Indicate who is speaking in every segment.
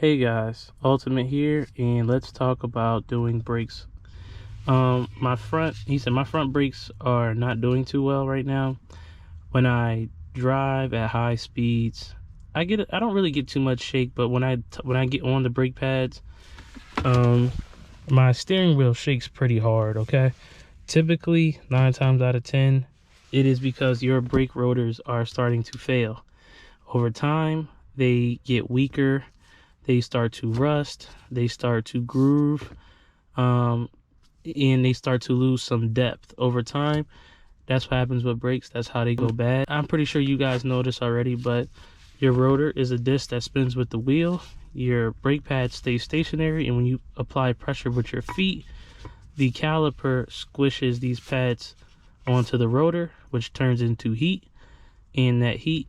Speaker 1: Hey guys, Ultimate here, and let's talk about doing brakes. He said my front brakes are not doing too well right now. When I drive at high speeds, I don't really get too much shake, but when I get on the brake pads, my steering wheel shakes pretty hard. Okay, typically 9 times out of 10, it is because your brake rotors are starting to fail. Over time, they get weaker. They start to rust, they start to groove, and they start to lose some depth over time. That's what happens with brakes. That's how they go bad. I'm pretty sure you guys know this already, but your rotor is a disc that spins with the wheel. Your brake pad stays stationary, and when you apply pressure with your feet, the caliper squishes these pads onto the rotor, which turns into heat, and that heat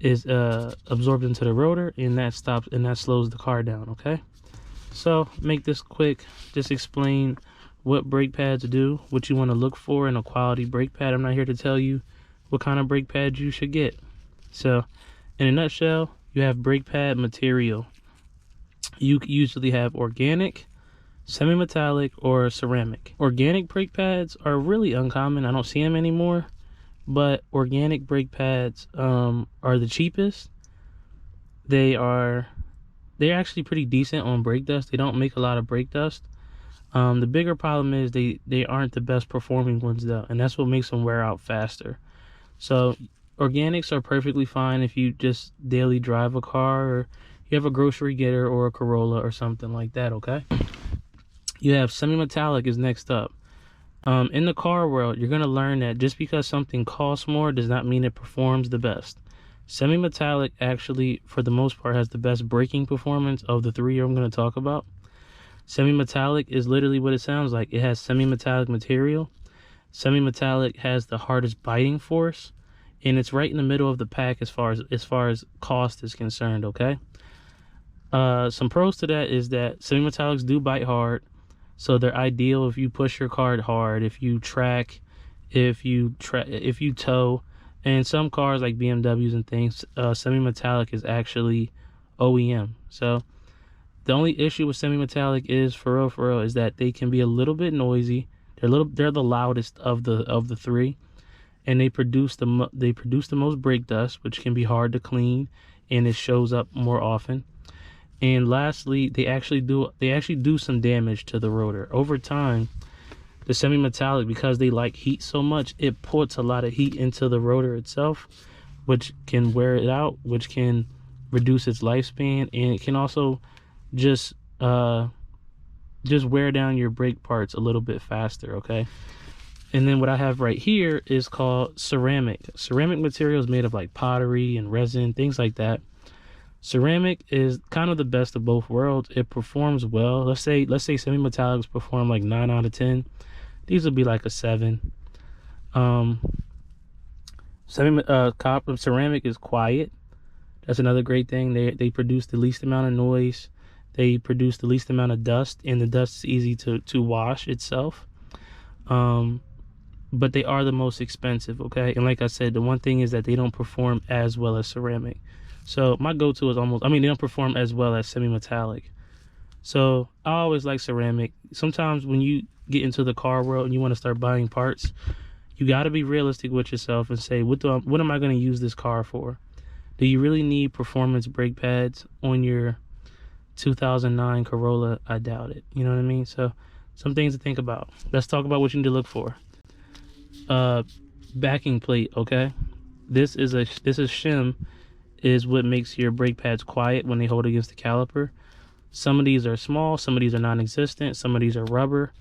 Speaker 1: is absorbed into the rotor, and that slows the car down. Okay, so make this quick. Just explain what brake pads do, what you want to look for in a quality brake pad. I'm not here to tell you what kind of brake pads you should get. So in a nutshell, you have brake pad material. You usually have organic, semi-metallic, or ceramic. Organic brake pads are really uncommon. I don't see them anymore, but organic brake pads are the cheapest. They're actually pretty decent on brake dust. They don't make a lot of brake dust. The bigger problem is they aren't the best performing ones though, and that's what makes them wear out faster. So organics are perfectly fine if you just daily drive a car, or you have a grocery getter or a Corolla or something like that. Okay, you have semi-metallic is next up. In the car world, you're going to learn that just because something costs more does not mean it performs the best. Semi-metallic actually, for the most part, has the best braking performance of the three I'm going to talk about. Semi-metallic is literally what it sounds like. It has semi-metallic material. Semi-metallic has the hardest biting force, and it's right in the middle of the pack as far as cost is concerned. Okay. Some pros to that is that semi-metallics do bite hard. So they're ideal if you push your car hard, if you track, if you tow. And some cars like BMWs and things, semi-metallic is actually OEM. So the only issue with semi-metallic is for real is that they can be a little bit noisy. They're the loudest of the three, and they produce the most brake dust, which can be hard to clean, and it shows up more often. And lastly, they actually do some damage to the rotor. Over time, the semi-metallic, because they like heat so much, it puts a lot of heat into the rotor itself, which can wear it out, which can reduce its lifespan, and it can also just wear down your brake parts a little bit faster. Okay. And then what I have right here is called ceramic. Ceramic material is made of like pottery and resin, things like that. Ceramic is kind of the best of both worlds. It performs well. Let's say semi-metallics perform like 9 out of 10. These would be like a 7. Ceramic is quiet. That's another great thing. They produce the least amount of noise. They produce the least amount of dust, and the dust is easy to wash itself. But they are the most expensive. Okay, and like I said, the one thing is that they don't perform as well as ceramic. So my go-to is they don't perform as well as semi-metallic. So I always like ceramic. Sometimes when you get into the car world and you want to start buying parts, you got to be realistic with yourself and say, what am I going to use this car for? Do you really need performance brake pads on your 2009 Corolla? I doubt it. You know what I mean? So some things to think about. Let's talk about what you need to look for. Backing plate. Okay, this is shim. Is what makes your brake pads quiet when they hold against the caliper. Some of these are small, some of these are non-existent, some of these are rubber.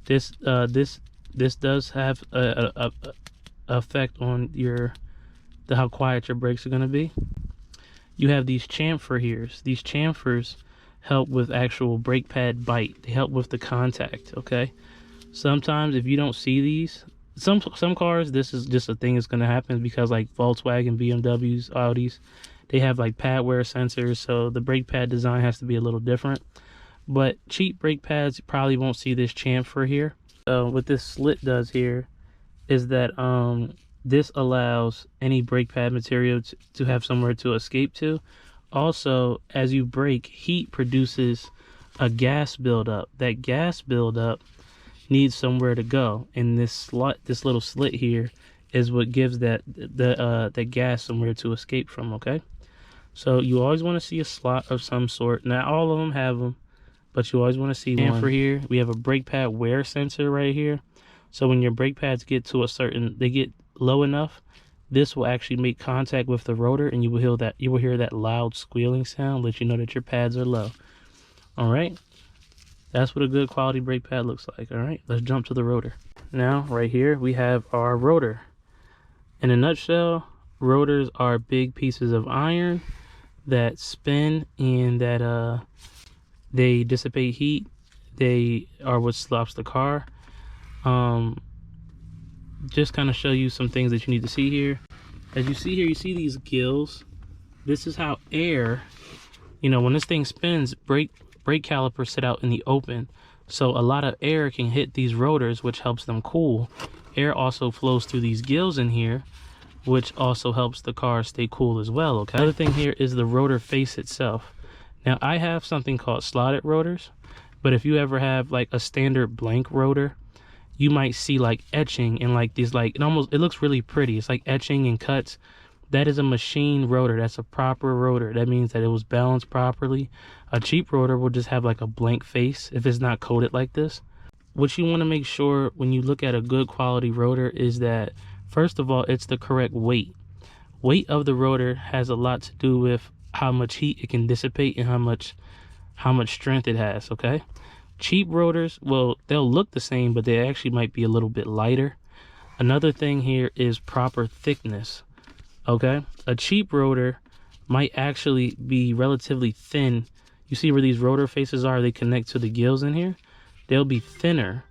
Speaker 1: This does have a effect on how quiet your brakes are going to be. You have these chamfer here. These chamfers help with actual brake pad bite. They help with the contact. Okay, sometimes if you don't see these, some cars, this is just a thing that's going to happen, because like Volkswagen, BMWs, Audis, they have like pad wear sensors, so the brake pad design has to be a little different. But cheap brake pads probably won't see this chamfer here. What this slit does here is that this allows any brake pad material to have somewhere to escape to, Also, as you brake, heat produces a gas buildup. That gas buildup needs somewhere to go, and this little slit here is what gives that gas somewhere to escape from. Okay, so you always want to see a slot of some sort. Not all of them have them, but you always want to see one. And for here, we have a brake pad wear sensor right here. So when your brake pads get to they get low enough, this will actually make contact with the rotor, and you will hear that loud squealing sound, let you know that your pads are low. All right, that's what a good quality brake pad looks like. All right, let's jump to the rotor. Now, right here, we have our rotor. In a nutshell, rotors are big pieces of iron that spin and that they dissipate heat. They are what stops the car. Just kind of show you some things that you need to see here. As you see here, you see these gills. This is how air, when this thing spins, brake calipers sit out in the open, so a lot of air can hit these rotors, which helps them cool. Air also flows through these gills in here, which also helps the car stay cool as well. Okay, another thing here is the rotor face itself. Now, I have something called slotted rotors, but if you ever have like a standard blank rotor, you might see like etching and like these, like it looks really pretty. It's like etching and cuts. That is a machine rotor. That's a proper rotor. That means that it was balanced properly. A cheap rotor will just have like a blank face if it's not coated like this. What you want to make sure when you look at a good quality rotor is that, first of all, it's the correct weight. Weight of the rotor has a lot to do with how much heat it can dissipate and how much strength it has. Okay, cheap rotors, well, they'll look the same, but they actually might be a little bit lighter. Another thing here is proper thickness. Okay, a cheap rotor might actually be relatively thin. You see where these rotor faces are? They connect to the gills in here. They'll be thinner.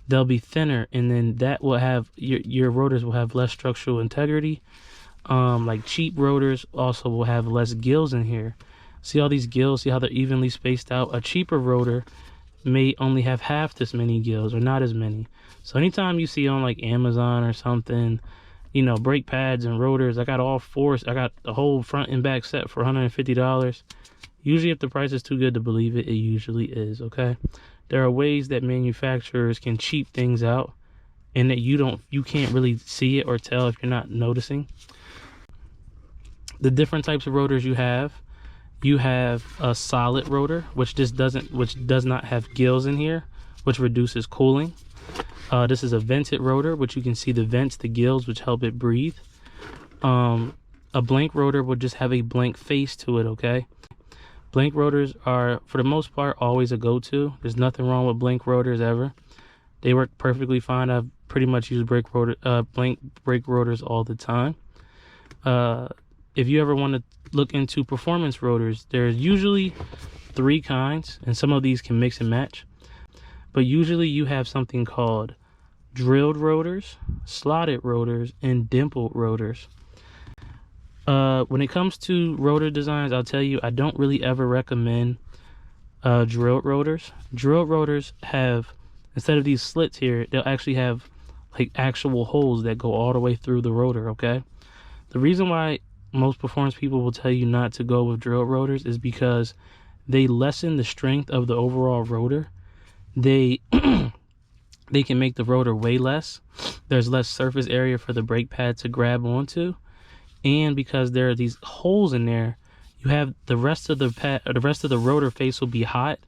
Speaker 1: And then that will have your rotors will have less structural integrity. Like cheap rotors also will have less gills in here. See all these gills? See how they're evenly spaced out? A cheaper rotor may only have half this many gills, or not as many. So anytime you see on like Amazon or something, brake pads and rotors, I got all four. I got the whole front and back set for $150. Usually if the price is too good to believe it, it usually is. Okay, there are ways that manufacturers can cheap things out and that you can't really see it or tell if you're not noticing. The different types of rotors you have a solid rotor, which does not have gills in here, which reduces cooling. This is a vented rotor, which you can see the vents, the gills, which help it breathe. A blank rotor will just have a blank face to it. Okay, blank rotors are, for the most part, always a go-to. There's nothing wrong with blank rotors ever. They work perfectly fine. I've pretty much used blank brake rotors all the time. If you ever want to look into performance rotors, there's usually 3 kinds, and some of these can mix and match. But usually you have something called drilled rotors, slotted rotors, and dimpled rotors. When it comes to rotor designs, I'll tell you, I don't really ever recommend drilled rotors. Drilled rotors have, instead of these slits here, they'll actually have like actual holes that go all the way through the rotor. Okay, the reason why most performance people will tell you not to go with drilled rotors is because they lessen the strength of the overall rotor. They can make the rotor weigh less. There's less surface area for the brake pad to grab onto, and because there are these holes in there, you have the rest of the rotor face will be hot,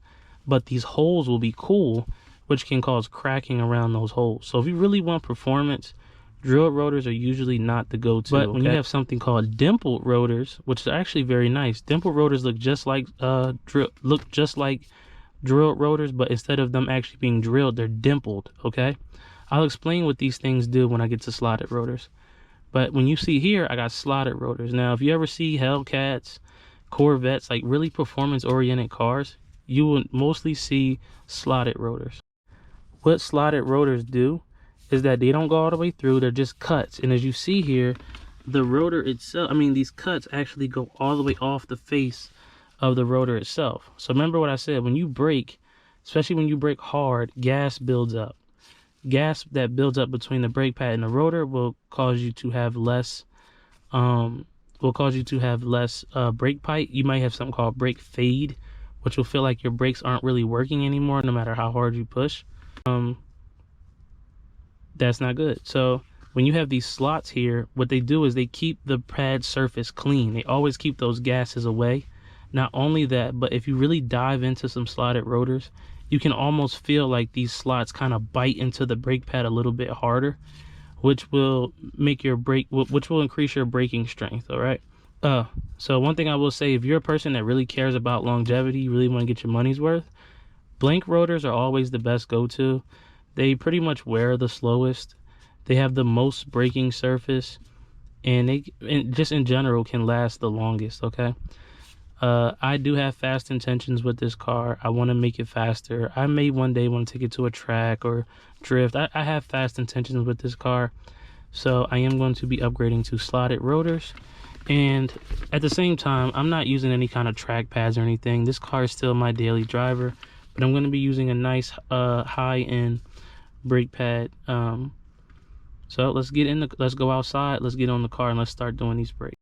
Speaker 1: but these holes will be cool, which can cause cracking around those holes. So if you really want performance, drilled rotors are usually not the go-to. But when you have something called dimpled rotors, which are actually very nice, dimpled rotors look just like drilled rotors, but instead of them actually being drilled, they're dimpled. Okay, I'll explain what these things do when I get to slotted rotors. But when you see here, I got slotted rotors. Now, if you ever see Hellcats, Corvettes, like really performance-oriented cars, you will mostly see slotted rotors. What slotted rotors do is that they don't go all the way through, they're just cuts. And as you see here, the rotor itself, these cuts actually go all the way off the face of the rotor itself. So remember what I said, when you brake, especially when you brake hard, gas builds up. Gas that builds up between the brake pad and the rotor will cause you to have less will cause you to have less brake bite. You might have something called brake fade, which will feel like your brakes aren't really working anymore no matter how hard you push. That's not good. So when you have these slots here, what they do is they keep the pad surface clean. They always keep those gases away. Not only that, but if you really dive into some slotted rotors, you can almost feel like these slots kind of bite into the brake pad a little bit harder, which will make your brake, which will increase your braking strength. All right. So one thing I will say, if you're a person that really cares about longevity, you really want to get your money's worth, blank rotors are always the best go-to. They pretty much wear the slowest. They have the most braking surface, and just in general can last the longest. Okay. I do have fast intentions with this car. I want to make it faster. I may one day want to take it to a track or drift. I have fast intentions with this car, so I am going to be upgrading to slotted rotors. And at the same time, I'm not using any kind of track pads or anything. This car is still my daily driver, but I'm going to be using a nice high-end brake pad. So let's go outside, let's get on the car, and let's start doing these brakes.